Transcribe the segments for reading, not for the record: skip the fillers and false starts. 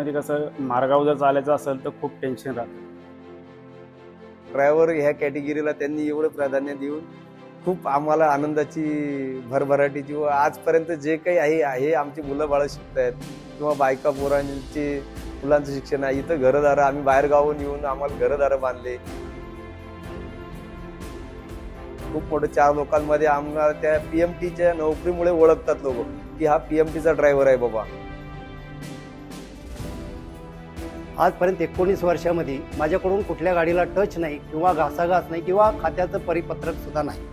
मध्ये कसं मार्गावर जर चालायचं असेल तर खूप टेन्शन राहतं. ड्रायव्हर ह्या कॅटेगरीला त्यांनी एवढं प्राधान्य देऊन खूप आम्हाला आनंदाची भरभराटीची व आजपर्यंत जे काही आहे हे आमची मुलं बाळं शिकतायत किंवा बायका पोरांचे मुलांचं शिक्षण आहे. इथं घरदारं आम्ही बाहेर गावून येऊन आम्हाला घरदारं बांधले. खूप मोठे 4 लोकांमध्ये आम्हाला त्या पीएमटीच्या नोकरीमुळे ओळखतात लोक की हा पीएमटीचा ड्रायव्हर आहे बाबा. आजपर्यंत 19 वर्षामध्ये माझ्याकडून कुठल्या गाडीला टच नाही किंवा घासाघास नाही किंवा खात्याचं परिपत्रक सुद्धा नाही.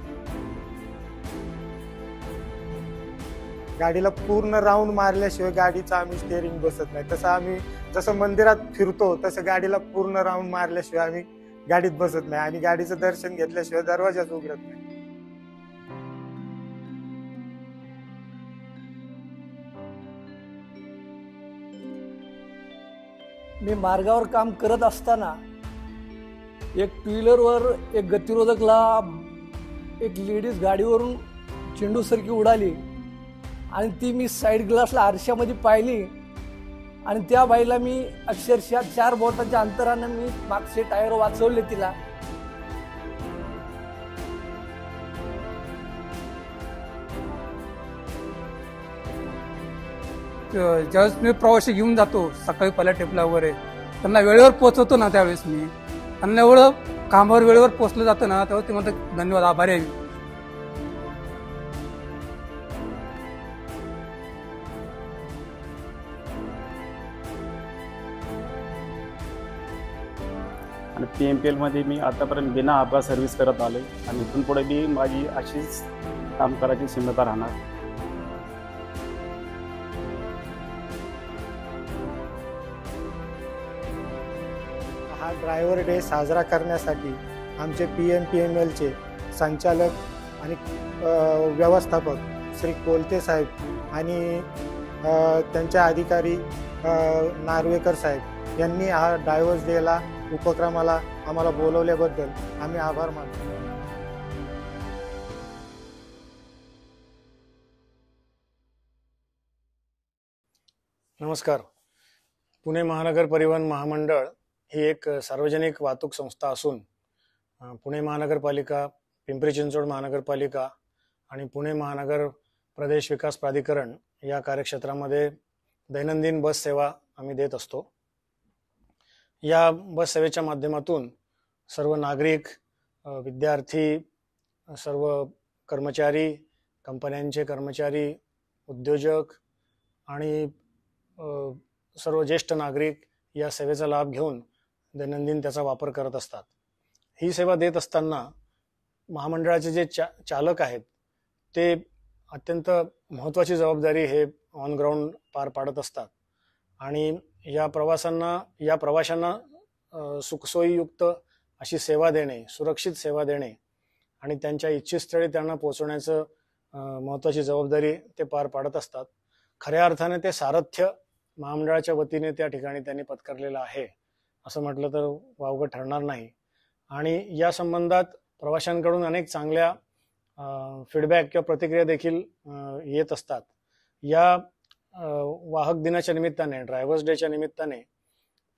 गाडीला पूर्ण राऊंड मारल्याशिवाय गाडीचं आम्ही स्टेअरिंग बसत नाही. तसं आम्ही जसं मंदिरात फिरतो तसं गाडीला पूर्ण राऊंड मारल्याशिवाय आम्ही गाडीत बसत नाही आणि गाडीचं दर्शन घेतल्याशिवाय दरवाजाच उघडत नाही. मी मार्गावर काम करत असताना एक टू व्हीलरवर एक गतिरोधकला एक लेडीज गाडीवरून चेंडूसारखी उडाली आणि ती मी साईड ग्लासला आरशामध्ये पाहिली आणि त्या बाईला मी अक्षरशः 4 बोटाच्या अंतरानं मी मागचे टायर वाचवले तिला. ज्यावेळेस मी प्रवासी घेऊन जातो सकाळी पहिल्या टेपला वगैरे त्यांना वेळेवर पोहोचवतो ना, त्यावेळेस मी त्यांना एवढं कामावर वेळेवर पोहोचलं जातं ना, तेव्हा ते म्हणतात धन्यवाद, आभारी आहे. आणि PMPL मध्ये मी आतापर्यंत बिना अपघात सर्व्हिस करत आलोय आणि इथून पुढे मी माझी अशीच काम करायची क्षमता राहणार. हा ड्रायव्हर डे साजरा करण्यासाठी आमचे PMPMLचे संचालक आणि व्यवस्थापक श्री कोलते साहेब आणि त्यांचे अधिकारी नार्वेकर साहेब यांनी हा ड्रायव्हर्स डेला उपक्रमाला आम्हाला बोलवल्याबद्दल आम्ही आभार मानतो. नमस्कार. पुणे महानगर परिवहन महामंडळ ही एक सार्वजनिक वाहतूक संस्था असून पुणे महानगरपालिका, पिंपरी चिंचवड महानगरपालिका आणि पुणे महानगर प्रदेश विकास प्राधिकरण या कार्यक्षेत्रामध्ये दैनंदिन बस सेवा आम्ही देत असतो. या बस सेवेच्या माध्यमातून सर्व नागरिक, विद्यार्थी, सर्व कर्मचारी, कंपन्यांचे कर्मचारी, उद्योजक आणि सर्व ज्येष्ठ नागरिक या सेवेचा लाभ घेऊन दैनंदिन त्याचा वापर करत असतात. ही सेवा देत असताना महामंडळाचे जे चालक आहेत ते अत्यंत महत्त्वाची जबाबदारी हे ऑन ग्राउंड पार पाडत असतात आणि या प्रवाशांना सुखसोयीयुक्त अशी सेवा देणे, सुरक्षित सेवा देणे आणि त्यांच्या इच्छित स्थळी त्यांना पोहोचवण्याचं महत्त्वाची जबाबदारी ते पार पाडत असतात. खऱ्या अर्थाने ते सारथ्य महामंडळाच्या वतीने त्या ठिकाणी त्यांनी पत्करलेलं आहे असं म्हटलं तर वावगं ठरणार नाही. आणि या संबंधात प्रवाशांकडून अनेक चांगल्या फीडबॅक किंवा प्रतिक्रिया देखील येत असतात. या वाहक दिनाच्या निमित्ताने, ड्रायव्हर्स डेच्या निमित्ताने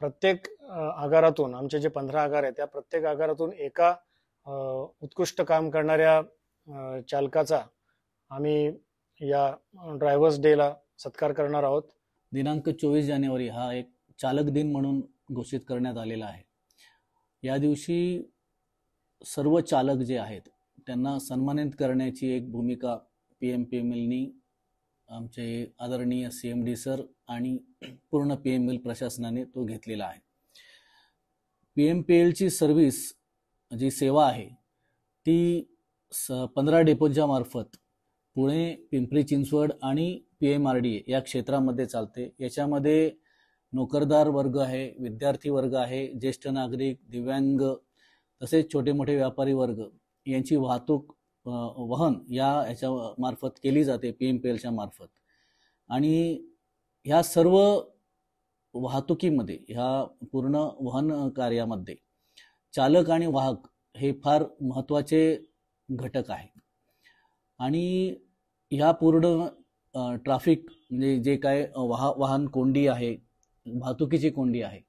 प्रत्येक आगारातून, आमचे जे 15 आगार आहेत त्या प्रत्येक आगारातून एका उत्कृष्ट काम करणाऱ्या चालकाचा आम्ही या ड्रायव्हर्स डेला सत्कार करणार आहोत. दिनांक 24 जानेवारी हा एक चालक दिन म्हणून घोषित करण्यात आलेला आहे. या दिवशी सर्व चालक जे आहेत त्यांना सन्मानित करण्याची एक भूमिका PMPMLनी, आमचे आदरणीय CMD सर आणि पूर्ण PML प्रशासनाने तो घेतलेला आहे. PMPLची सर्व्हिस जी सेवा आहे ती 15 डेपोच्या मार्फत पुणे, पिंपरी चिंचवड आणि PMRDA या क्षेत्रामध्ये चालते. याच्यामध्ये नोकरदार वर्ग आहे, विद्यार्थी वर्ग आहे, ज्येष्ठ नागरिक, दिव्यांग तसेच छोटे मोठे व्यापारी वर्ग यांची वाहतूक वहन ह्याच्या मार्फत केली जाते PMPLच्या मार्फत. आणि ह्या सर्व वाहतुकीमध्ये, ह्या पूर्ण वहन कार्यामध्ये चालक आणि वाहक हे फार महत्त्वाचे घटक आहेत. आणि ह्या पूर्ण ट्रॅफिक म्हणजे जे काय वाहन कोंडी आहे वाहतुकीची कोंडी आहे.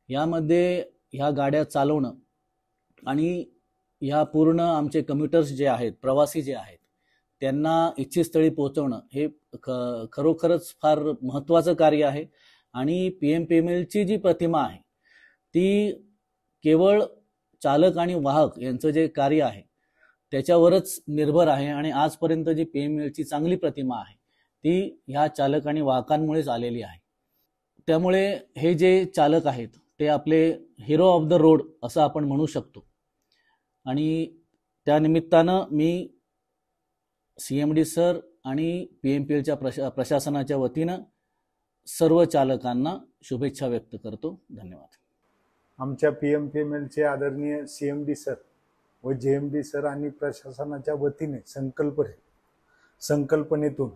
यामध्ये ह्या गाड्या चालवणं आणि ह्या पूर्ण आमचे कम्युटर्स जे आहेत, प्रवासी जे आहेत, त्यांना इच्छित स्थळी पोहोचवणं हे खरोखरच फार महत्त्वाचं कार्य आहे. आणि PMPMLची जी प्रतिमा आहे ती केवळ चालक आणि वाहक यांचं जे कार्य आहे त्याच्यावरच निर्भर आहे. आणि आजपर्यंत जी PMPMLची चांगली प्रतिमा आहे ती ह्या चालक आणि वाहकांमुळेच आलेली आहे. त्यामुळे हे जे चालक आहेत ते आपले हिरो ऑफ द रोड असं आपण म्हणू शकतो. आणि त्यानिमित्तानं मी CMD सर आणि PMPLच्या प्रशासनाच्या वतीनं सर्व चालकांना शुभेच्छा व्यक्त करतो. धन्यवाद. आमच्या PMPMLचे आदरणीय CMD सर व JMD सर आणि प्रशासनाच्या वतीने संकल्पनेतून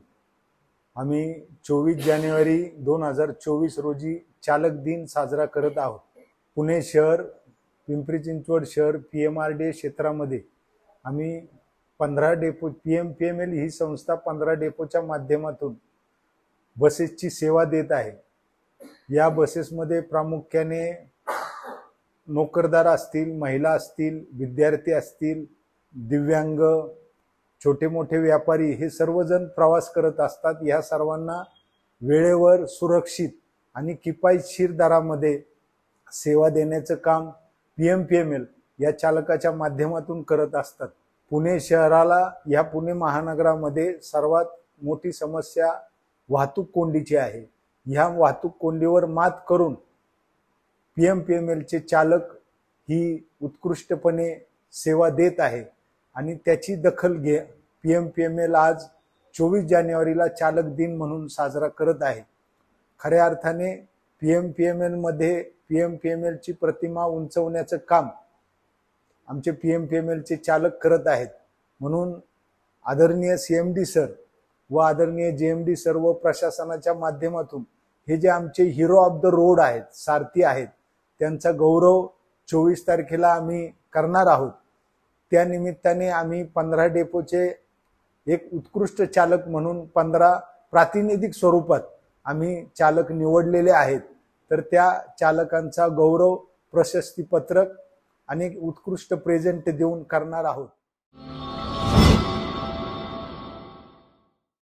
आम्ही 24 जानेवारी 2024 रोजी चालक दिन साजरा करत आहोत. पुणे शहर, पिंपरी चिंचवड शहर PMRDA क्षेत्रामध्ये आम्ही 15 डेपो, PMPML ही संस्था 15 डेपोच्या माध्यमातून बसेसची सेवा देत आहे. या बसेसमध्ये प्रामुख्याने नोकरदार असतील, महिला असतील, विद्यार्थी असतील, दिव्यांग, छोटे मोठे व्यापारी हे सर्वजण प्रवास करत असतात. या सर्वांना वेळेवर, सुरक्षित आणि किफायतशीर दरामध्ये सेवा देण्याचं काम PMPML या चालकाच्या माध्यमातून करत असतात. पुणे शहराला, या पुणे महानगरामध्ये सर्वात मोठी समस्या वाहतूक कोंडीची आहे. ह्या वाहतूक कोंडीवर मात करून PMPMLचे चालक ही उत्कृष्टपणे सेवा देत आहे आणि त्याची दखल PMPML आज 24 जानेवारीला चालक दिन म्हणून साजरा करत आहे. खऱ्या अर्थाने PMPML मध्ये PMPMLची प्रतिमा उंचवण्याचं काम आमचे PMPMLचे चालक करत आहेत. म्हणून आदरणीय CMD सर व आदरणीय JMD सर व प्रशासनाच्या माध्यमातून हे जे आमचे हिरो ऑफ द रोड आहेत, सारथी आहेत, त्यांचा गौरव 24 तारखेला आम्ही करणार आहोत. त्या निमित्ताने आम्ही 15 डेपोचे एक उत्कृष्ट चालक म्हणून 15 प्रातिनिधिक स्वरूपात आम्ही चालक निवडलेले आहेत. तर त्या चालकांचा गौरव प्रशस्ती पत्रक आणि उत्कृष्ट प्रेझेंट देऊन करणार आहोत.